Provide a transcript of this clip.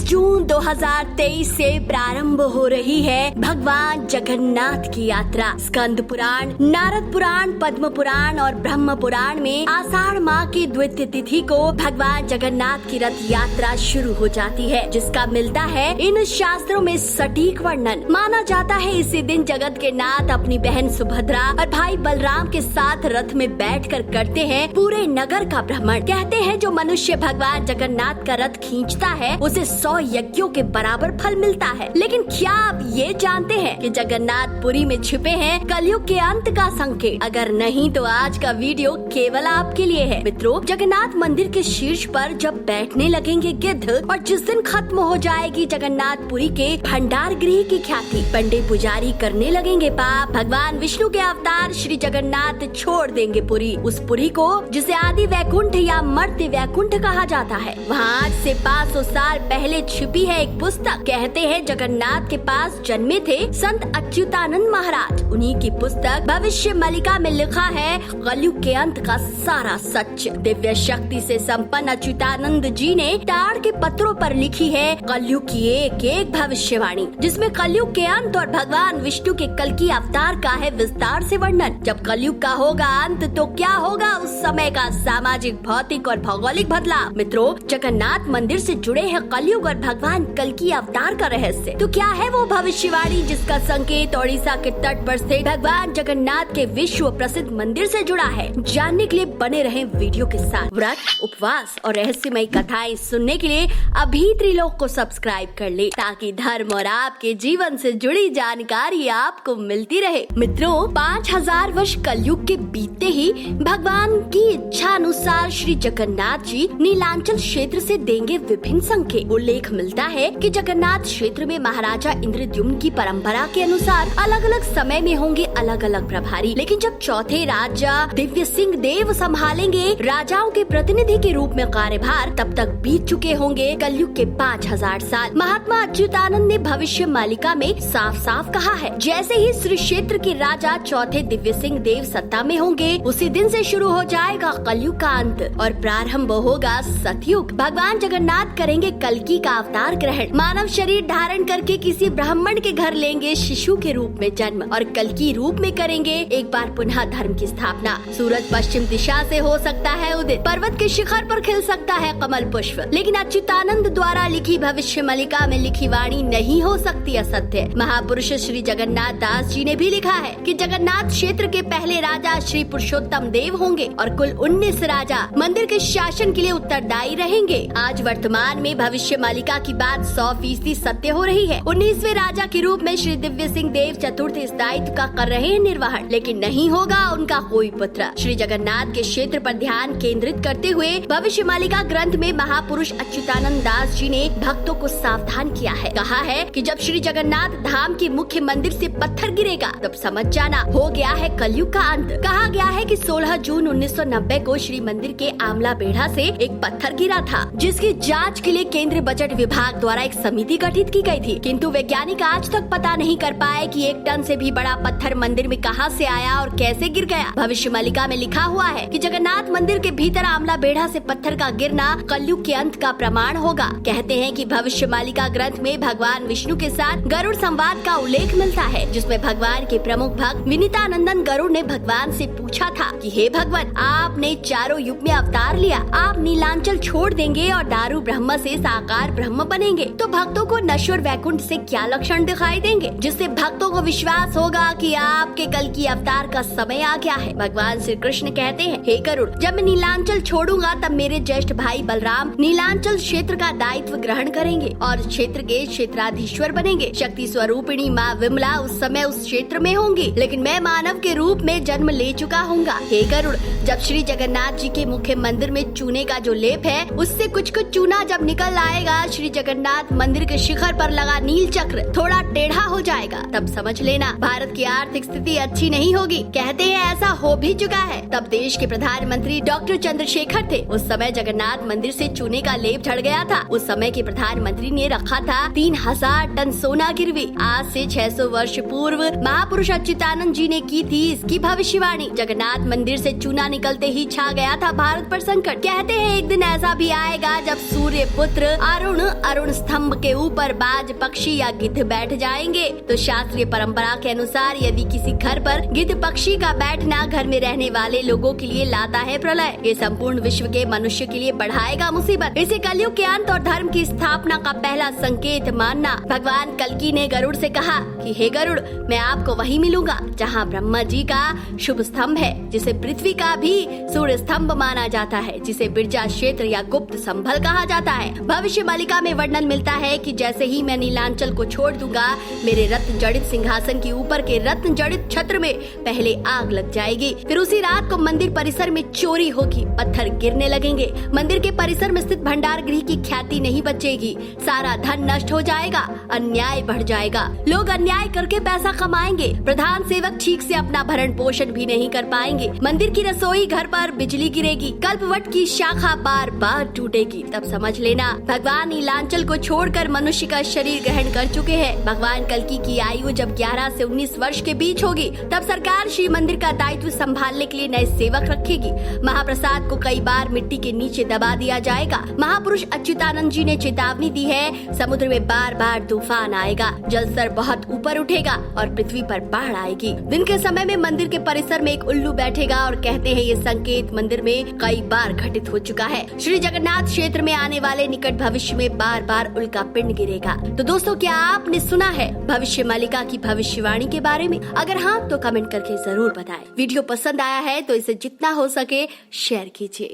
जून 2023 से प्रारंभ हो रही है भगवान जगन्नाथ की यात्रा। स्कंद पुराण, नारद पुराण, पद्म पुराण और ब्रह्म पुराण में आषाढ़ माह की द्वितीय तिथि को भगवान जगन्नाथ की रथ यात्रा शुरू हो जाती है, जिसका मिलता है इन शास्त्रों में सटीक वर्णन। माना जाता है इसी दिन जगत के नाथ अपनी बहन सुभद्रा और भाई बलराम के साथ रथ में बैठकर करते हैं पूरे नगर का भ्रमण। कहते हैं जो मनुष्य भगवान जगन्नाथ का रथ खींचता है उसे 100 यज्ञों के बराबर फल मिलता है। लेकिन क्या आप ये जानते हैं कि जगन्नाथपुरी में छिपे हैं कलयुग के अंत का संकेत? अगर नहीं तो आज का वीडियो केवल आपके लिए है। मित्रों, जगन्नाथ मंदिर के शीर्ष पर जब बैठने लगेंगे गिद्ध और जिस दिन खत्म हो जाएगी जगन्नाथपुरी के भंडार गृह की ख्याति, पंडित पुजारी करने लगेंगे पाप, भगवान विष्णु के अवतार श्री जगन्नाथ छोड़ देंगे पुरी। उस पुरी को जिसे आदि वैकुंठ या मर्त्य वैकुंठ कहा जाता है, वहाँ आज से 500 साल पहले छिपी है एक पुस्तक। कहते हैं जगन्नाथ के पास जन्मे थे संत अच्युतानंद महाराज। उन्हीं की पुस्तक भविष्य मलिका में लिखा है कलयुग के अंत का सारा सच। दिव्य शक्ति से संपन्न अच्युतानंद जी ने ताड़ के पत्रों पर लिखी है कलयुग की एक एक भविष्यवाणी, जिसमें कलयुग के अंत और भगवान विष्णु के कल की अवतार का है विस्तार से वर्णन। जब कलयुग का होगा अंत तो क्या होगा उस समय का सामाजिक, भौतिक और भौगोलिक बदलाव। मित्रों, जगन्नाथ मंदिर से जुड़े हैं कलयुग और भगवान कल की अवतार का रहस्य। तो क्या है वो भविष्यवाणी जिसका संकेत ओडिशा के तट पर स्थित भगवान जगन्नाथ के विश्व प्रसिद्ध मंदिर से जुड़ा है? जानने के लिए बने रहें वीडियो के साथ। व्रत, उपवास और रहस्यमय कथाएं सुनने के लिए अभी त्रिलोक को सब्सक्राइब कर ले, ताकि धर्म और आपके जीवन से जुड़ी जानकारी आपको मिलती रहे। मित्रों, 5000 वर्ष कलयुग के बीतते ही भगवान की इच्छा अनुसार श्री जगन्नाथ जी नीलांचल क्षेत्र से देंगे विभिन्न संकेत। उल्लेख मिलता है कि जगन्नाथ क्षेत्र में महाराजा इंद्रद्युम्न की परंपरा के अनुसार अलग अलग समय में होंगे अलग अलग प्रभारी। लेकिन जब चौथे राजा दिव्य सिंह देव संभालेंगे राजाओं के प्रतिनिधि के रूप में कार्यभार, तब तक बीत चुके होंगे कलयुग के 5000 साल। महात्मा अच्युतानंद ने भविष्य मालिका में साफ साफ कहा है, जैसे ही श्री क्षेत्र के राजा चौथे दिव्य सिंह देव सत्ता में होंगे उसी दिन से शुरू हो जाएगा कलयुग का अंत और प्रारंभ होगा सतयुग। भगवान जगन्नाथ करेंगे कल्कि का अवतार ग्रहण, मानव शरीर धारण करके किसी ब्राह्मण के घर लेंगे शिशु के रूप में जन्म और कल्कि रूप में करेंगे एक बार पुनः धर्म की स्थापना। सूरज पश्चिम दिशा से हो सकता है उदित, पर्वत के शिखर पर खिल सकता है कमल पुष्प, लेकिन अच्युतानंद द्वारा लिखी भविष्य मलिका में लिखी वाणी नहीं हो सकती असत्य। महापुरुष श्री जगन्नाथ दास जी ने भी लिखा है कि जगन्नाथ क्षेत्र के पहले राजा श्री पुरुषोत्तम देव होंगे और कुल 19 राजा मंदिर के शासन के लिए उत्तरदायी रहेंगे। आज वर्तमान में भविष्य मालिका की बात 100% सत्य हो रही है। 19वें राजा के रूप में श्री दिव्य सिंह देव चतुर्थ इस दायित्व का कर रहे हैं निर्वहन, लेकिन नहीं होगा उनका कोई पुत्र। श्री जगन्नाथ के क्षेत्र पर ध्यान केंद्रित करते हुए भविष्य मालिका ग्रंथ में महापुरुष अच्युतानंद दास जी ने भक्तों को सावधान किया है। कहा है कि जब श्री जगन्नाथ धाम के मुख्य मंदिर से पत्थर गिरेगा तब समझ जाना हो गया है कलयुग का अंत। कहा गया है कि 16 जून 1990 को श्री मंदिर के आमला बेढ़ा से एक पत्थर गिरा था, जिसकी जांच के लिए केंद्रीय बजट विभाग द्वारा एक समिति गठित की गई थी, किंतु वैज्ञानिक आज तक पता नहीं कर पाए कि 1 टन से भी बड़ा पत्थर मंदिर में कहां से आया और कैसे गिर गया। भविष्य मालिका में लिखा हुआ है कि जगन्नाथ मंदिर के भीतर आमला बेढ़ा से पत्थर का गिरना कलयुग के अंत का प्रमाण होगा। कहते हैं कि भविष्य मालिका ग्रंथ में भगवान विष्णु के साथ गरुड़ संवाद का उल्लेख मिलता है, जिसमें भगवान के प्रमुख भक्त विनीतानंदन गरुड़ ने भगवान से पूछा था कि हे भगवान, आपने चारों युग में अवतार लिया, आप नीलांचल छोड़ देंगे और दारू ब्रह्म से साकार ब्रह्म बनेंगे, तो भक्तों को नश्वर वैकुंठ से क्या लक्षण दिखाई देंगे जिससे भक्तों को विश्वास होगा कि आपके कल की अवतार का समय आ गया है। भगवान श्री कृष्ण कहते हैं, हे गरुड़, जब मैं नीलांचल छोड़ूंगा तब मेरे ज्येष्ठ भाई बलराम नीलांचल क्षेत्र का दायित्व ग्रहण करेंगे और क्षेत्र के क्षेत्राधीश्वर बनेंगे। शक्ति स्वरूपिणी माँ विमला उस समय उस क्षेत्र में होंगी, लेकिन मैं मानव के रूप में जन्म ले चुका हूँगा। हे गरुड़, जब श्री जगन्नाथ जी के मुख्य मंदिर में चूने का जो लेप है उससे कुछ कुछ चूना जब निकल आएगा, श्री जगन्नाथ मंदिर के शिखर पर लगा नील चक्र थोड़ा टेढ़ा हो जाएगा, तब समझ लेना भारत की आर्थिक स्थिति अच्छी नहीं होगी। कहते हैं ऐसा हो भी चुका है। तब देश के प्रधानमंत्री डॉक्टर चंद्रशेखर थे। उस समय जगन्नाथ मंदिर से चूने का लेप झड़ गया था। उस समय के प्रधानमंत्री ने रखा था 3000 टन सोना गिरवी। आज से 600 वर्ष पूर्व महापुरुष अच्युतानंद जी ने की थी इसकी भविष्यवाणी। जगन्नाथ मंदिर से चूना निकलते ही छा गया था भारत पर संकट। कहते हैं एक दिन ऐसा भी आएगा जब सूर्य पुत्र अरुण अरुण स्तंभ के ऊपर बाज पक्षी या गिद्ध बैठ जाएंगे। तो शास्त्रीय परंपरा के अनुसार यदि किसी घर पर गिद्ध पक्षी का बैठना घर में रहने वाले लोगों के लिए लाता है प्रलय। ये संपूर्ण विश्व के मनुष्य के लिए बढ़ाएगा मुसीबत। इसे कलयुग के अंत और धर्म की स्थापना का पहला संकेत मानना। भगवान कल्कि ने गरुड़ से कहा कि हे गरुड़, मैं आपको वहीं मिलूंगा जहाँ ब्रह्मा जी का शुभ स्तंभ है, जिसे पृथ्वी का भी सूर्य स्तंभ माना जाता है, जिसे बिरजा क्षेत्र या गुप्त संभल कहा जाता है। भविष्य मालिका में वर्णन मिलता है कि जैसे ही मैं नीलांचल को छोड़ दूंगा, मेरे रत्न जड़ित सिंहासन के ऊपर के रत्न जड़ित छत्र में पहले आग लग जाएगी। फिर उसी रात को मंदिर परिसर में चोरी होगी, पत्थर गिरने लगेंगे, मंदिर के परिसर में स्थित भंडार गृह की ख्याति नहीं बचेगी, सारा धन नष्ट हो जाएगा, अन्याय बढ़ जाएगा, लोग अन्याय करके पैसा कमाएंगे, प्रधान सेवक ठीक से अपना भरण पोषण भी नहीं कर पाएंगे, मंदिर की रसोई घर पर बिजली गिरेगी, कल्पवट की शाखा बार बार टूटेगी। तब समझ लेना भगवान नीलांचल को छोड़कर मनुष्य का शरीर ग्रहण कर चुके हैं। भगवान कल्कि की आयु जब 11 से 19 वर्ष के बीच होगी, तब सरकार श्री मंदिर का दायित्व संभालने के लिए नए सेवक रखेगी। महाप्रसाद को कई बार मिट्टी के नीचे दबा दिया जाएगा। महापुरुष अच्युतानंद जी ने चेतावनी दी है, समुद्र में बार बार तूफान आएगा, जल स्तर बहुत ऊपर उठेगा और पृथ्वी पर बाढ़ आएगी। दिन के समय में मंदिर के परिसर में एक उल्लू बैठेगा और कहते हैं ये संकेत मंदिर में कई बार घटित हो चुका है। श्री जगन्नाथ क्षेत्र में आने वाले निकट भविष्य में बार बार उल्का पिंड गिरेगा। तो दोस्तों, क्या आपने सुना है भविष्य मालिका की भविष्यवाणी के बारे में? अगर हाँ तो कमेंट करके जरूर बताएं। वीडियो पसंद आया है तो इसे जितना हो सके शेयर कीजिए।